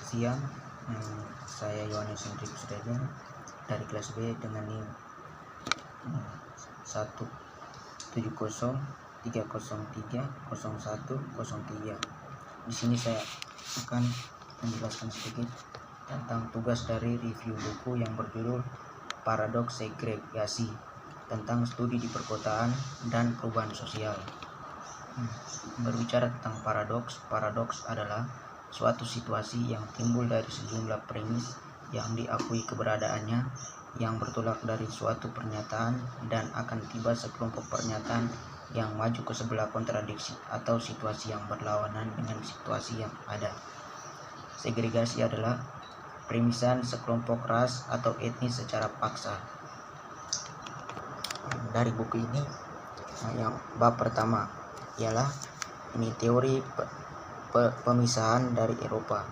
siang, saya Yohanes Hendrik Sudajeng dari kelas B dengan NIM 17030303103. Di sini saya akan menjelaskan sedikit tentang tugas dari review buku yang berjudul Paradoks Segregasi tentang studi di perkotaan dan perubahan sosial. Berbicara tentang paradoks adalah suatu situasi yang timbul dari sejumlah premis yang diakui keberadaannya, yang bertolak dari suatu pernyataan dan akan tiba sekelompok pernyataan yang maju ke sebelah kontradiksi atau situasi yang berlawanan dengan situasi yang ada. Segregasi adalah premisan sekelompok ras atau etnis secara paksa. Dari buku ini, yang bab pertama ialah ini teori pemisahan dari Eropa.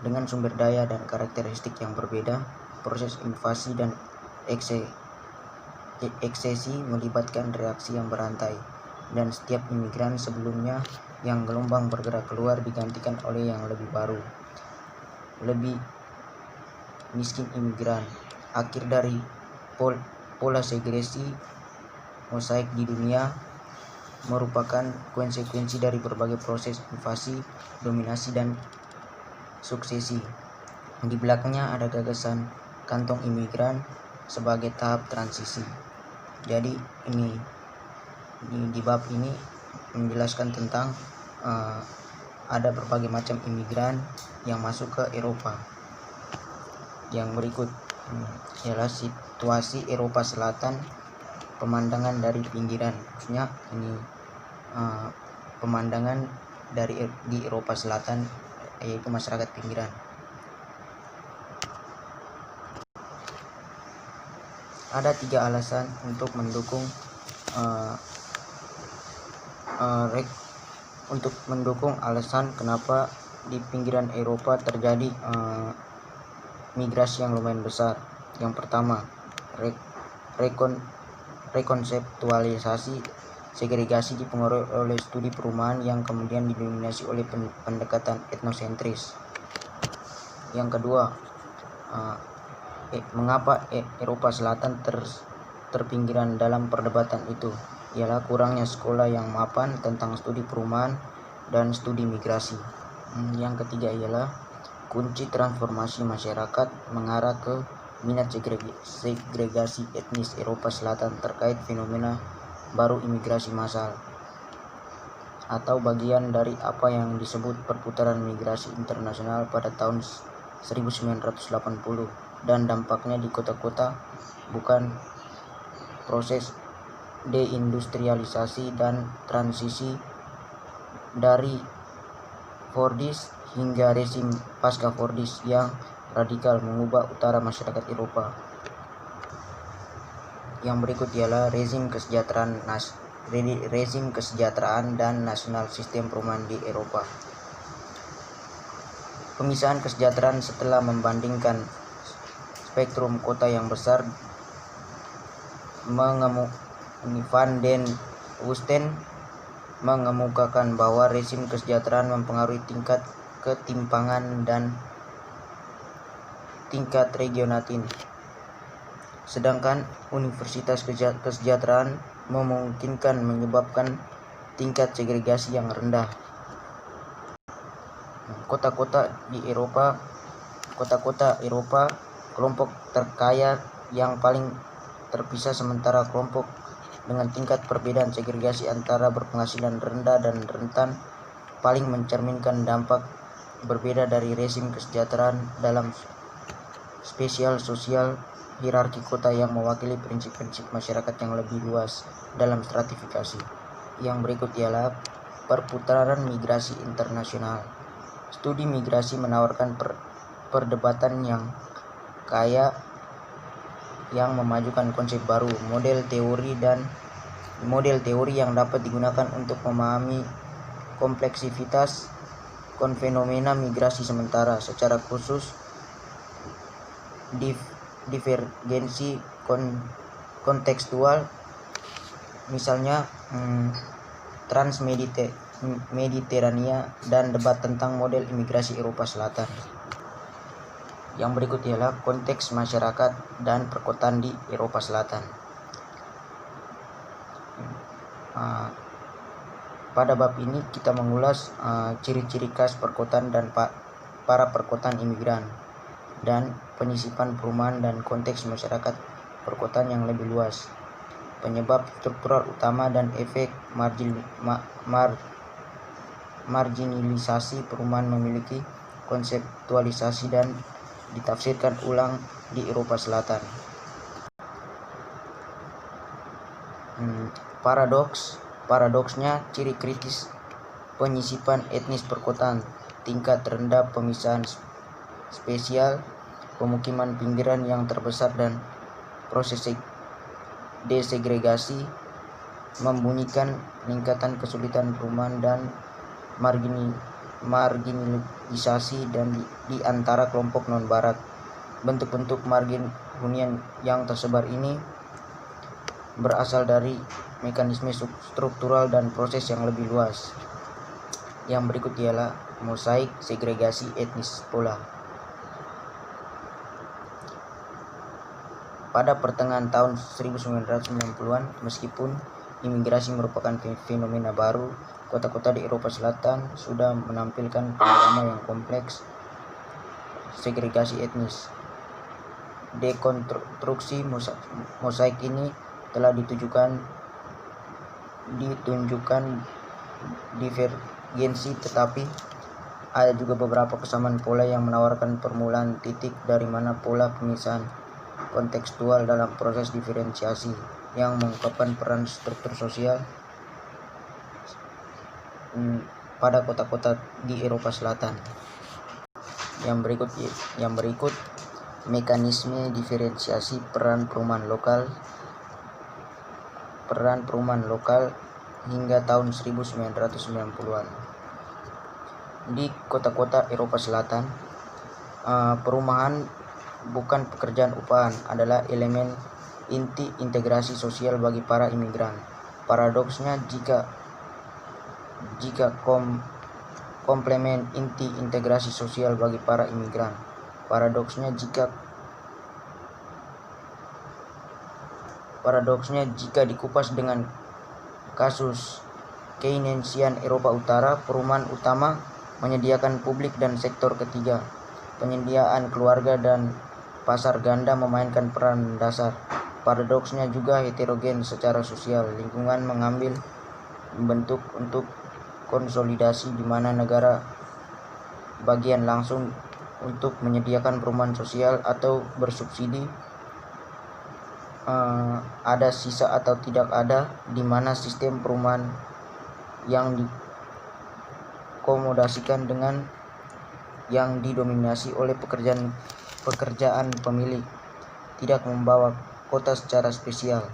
Dengan sumber daya dan karakteristik yang berbeda, proses invasi dan eksesi melibatkan reaksi yang berantai, dan setiap imigran sebelumnya yang gelombang bergerak keluar digantikan oleh yang lebih baru, lebih miskin imigran. Akhir dari pola segregasi mosaik di dunia merupakan konsekuensi dari berbagai proses invasi, dominasi, dan suksesi. Di belakangnya ada gagasan kantong imigran sebagai tahap transisi. Jadi ini di bab ini menjelaskan tentang ada berbagai macam imigran yang masuk ke Eropa. Yang berikut ialah situasi Eropa Selatan, pemandangan dari pinggiran. Maksudnya ini pemandangan di Eropa Selatan, yaitu masyarakat pinggiran. Ada 3 alasan untuk mendukung alasan kenapa di pinggiran Eropa terjadi migrasi yang lumayan besar. Yang pertama, rekonseptualisasi segregasi dipengaruhi oleh studi perumahan yang kemudian didominasi oleh pendekatan etnosentris. Yang kedua, mengapa Eropa Selatan terpinggiran dalam perdebatan itu ialah kurangnya sekolah yang mapan tentang studi perumahan dan studi migrasi. Yang ketiga ialah kunci transformasi masyarakat mengarah ke minat segregasi etnis Eropa Selatan terkait fenomena baru imigrasi massal, atau bagian dari apa yang disebut perputaran migrasi internasional pada tahun 1980 dan dampaknya di kota-kota, bukan proses deindustrialisasi dan transisi dari Fordist hingga rezim pasca Fordist yang radikal mengubah utara masyarakat Eropa. Yang berikut ialah rezim kesejahteraan dan nasional sistem perumahan di Eropa. Pemisahan kesejahteraan setelah membandingkan spektrum kota yang besar, Van den Woesten mengemukakan bahwa rezim kesejahteraan mempengaruhi tingkat ketimpangan dan tingkat regionatin, sedangkan universitas kesejahteraan memungkinkan menyebabkan tingkat segregasi yang rendah. Kota-kota Eropa, kelompok terkaya yang paling terpisah, sementara kelompok dengan tingkat perbedaan segregasi antara berpenghasilan rendah dan rentan paling mencerminkan dampak berbeda dari rezim kesejahteraan dalam spesial sosial hierarki kota yang mewakili prinsip-prinsip masyarakat yang lebih luas dalam stratifikasi. Yang berikut ialah perputaran migrasi internasional. Studi migrasi menawarkan perdebatan yang kaya yang memajukan konsep baru, model teori yang dapat digunakan untuk memahami kompleksitas fenomena migrasi sementara, secara khusus divergensi kontekstual, misalnya Transmediterania dan debat tentang model imigrasi Eropa Selatan. Yang berikut ialah konteks masyarakat dan perkotaan di Eropa Selatan. Pada bab ini kita mengulas ciri-ciri khas perkotaan dan para perkotaan imigran, dan penyisipan perumahan dan konteks masyarakat perkotaan yang lebih luas, penyebab struktural utama dan efek marginalisasi perumahan memiliki konseptualisasi dan ditafsirkan ulang di Eropa Selatan. Paradoksnya, ciri kritis penyisipan etnis perkotaan, tingkat rendah pemisahan spesial, pemukiman pinggiran yang terbesar, dan proses desegregasi membunyikan peningkatan kesulitan perumahan dan marginalisasi dan di antara kelompok non-barat. Bentuk-bentuk margin hunian yang tersebar ini berasal dari mekanisme struktural dan proses yang lebih luas. Yang berikut ialah mosaik segregasi etnis pola. Pada pertengahan tahun 1990-an, meskipun imigrasi merupakan fenomena baru, kota-kota di Eropa Selatan sudah menampilkan panorama yang kompleks segregasi etnis. Dekonstruksi mosaik ini telah ditunjukkan divergensi, tetapi ada juga beberapa kesamaan pola yang menawarkan permulaan titik dari mana pola pemisahan kontekstual dalam proses diferensiasi yang mengungkapkan peran struktur sosial pada kota-kota di Eropa Selatan. Yang berikut mekanisme diferensiasi peran perumahan lokal hingga tahun 1990-an. Di kota-kota Eropa Selatan, perumahan bukan pekerjaan upahan adalah elemen inti integrasi sosial bagi para imigran. Paradoksnya, jika komplemen inti integrasi sosial bagi para imigran. Paradoksnya, jika dikupas dengan kasus Keynesian Eropa Utara, perumahan utama menyediakan publik dan sektor ketiga. Penyediaan keluarga dan pasar ganda memainkan peran dasar. Paradoksnya juga heterogen secara sosial. Lingkungan mengambil bentuk untuk konsolidasi di mana negara bagian langsung untuk menyediakan perumahan sosial atau bersubsidi, ada sisa atau tidak ada, di mana sistem perumahan yang dikomodasikan dengan yang didominasi oleh pekerjaan pemilik tidak membawa kota secara spesial.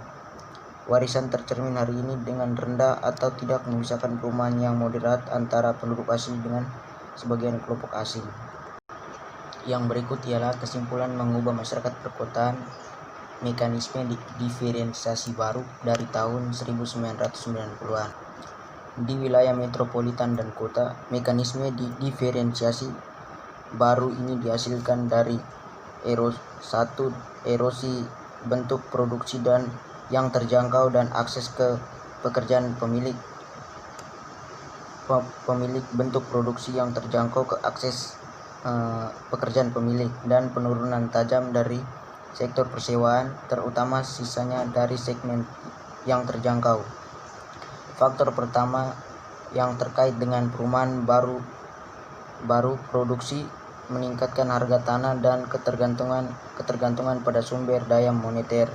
Warisan tercermin hari ini dengan rendah atau tidak memisahkan perumahan yang moderat antara penduduk asli dengan sebagian kelompok asing. Yang berikut ialah kesimpulan mengubah masyarakat perkotaan, mekanisme diferensiasi baru dari tahun 1990-an. Di wilayah metropolitan dan kota, mekanisme diferensiasi baru ini dihasilkan dari erosi bentuk produksi dan yang terjangkau dan akses ke pekerjaan pemilik bentuk produksi yang terjangkau ke akses pekerjaan pemilik, dan penurunan tajam dari sektor persewaan, terutama sisanya dari segmen yang terjangkau. Faktor pertama yang terkait dengan perumahan baru produksi meningkatkan harga tanah dan ketergantungan pada sumber daya moneter.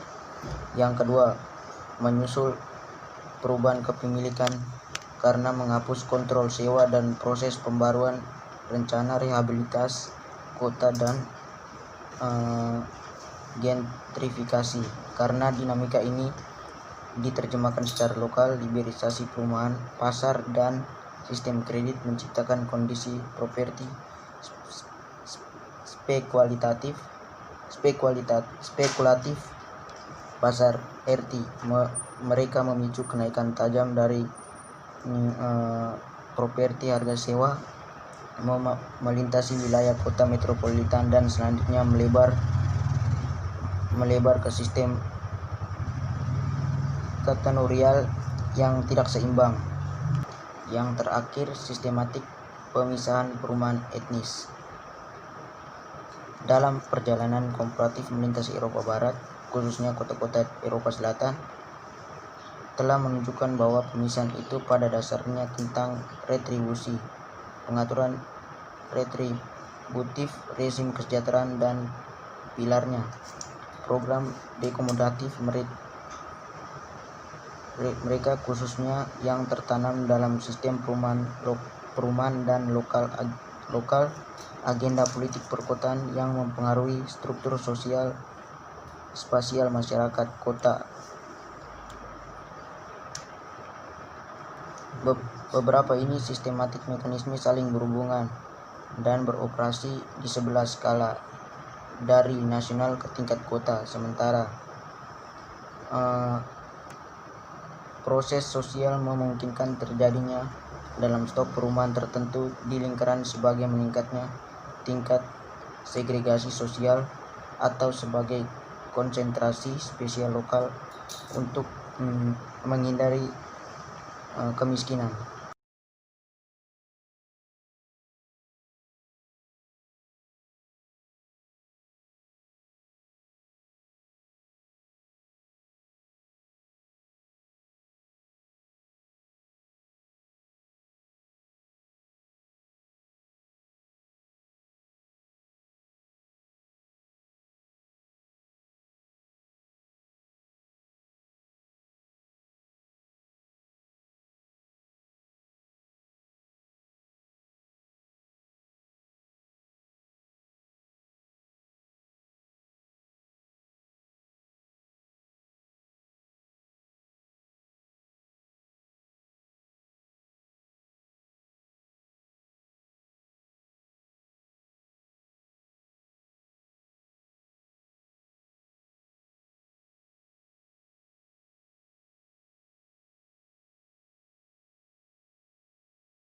Yang kedua, menyusul perubahan kepemilikan karena menghapus kontrol sewa dan proses pembaruan rencana rehabilitas kota dan gentrifikasi. Karena dinamika ini diterjemahkan secara lokal, liberalisasi perumahan, pasar, dan sistem kredit menciptakan kondisi properti spekulatif pasar RT. Mereka memicu kenaikan tajam dari properti harga sewa melintasi wilayah kota metropolitan dan selanjutnya melebar ke sistem kategorial yang tidak seimbang. Yang terakhir, sistematik pemisahan perumahan etnis. Dalam perjalanan komparatif melintasi Eropa Barat, khususnya kota-kota Eropa Selatan, telah menunjukkan bahwa pemisahan itu pada dasarnya tentang retribusi, pengaturan retributif rezim kesejahteraan dan pilarnya, program dekomodatif mereka khususnya yang tertanam dalam sistem perumahan dan lokal agenda politik perkotaan yang mempengaruhi struktur sosial spasial masyarakat kota. Beberapa ini sistematik mekanisme saling berhubungan dan beroperasi di 11 skala dari nasional ke tingkat kota, sementara proses sosial memungkinkan terjadinya dalam stok perumahan tertentu di lingkaran sebagai meningkatnya tingkat segregasi sosial atau sebagai konsentrasi spesial lokal untuk menghindari kemiskinan.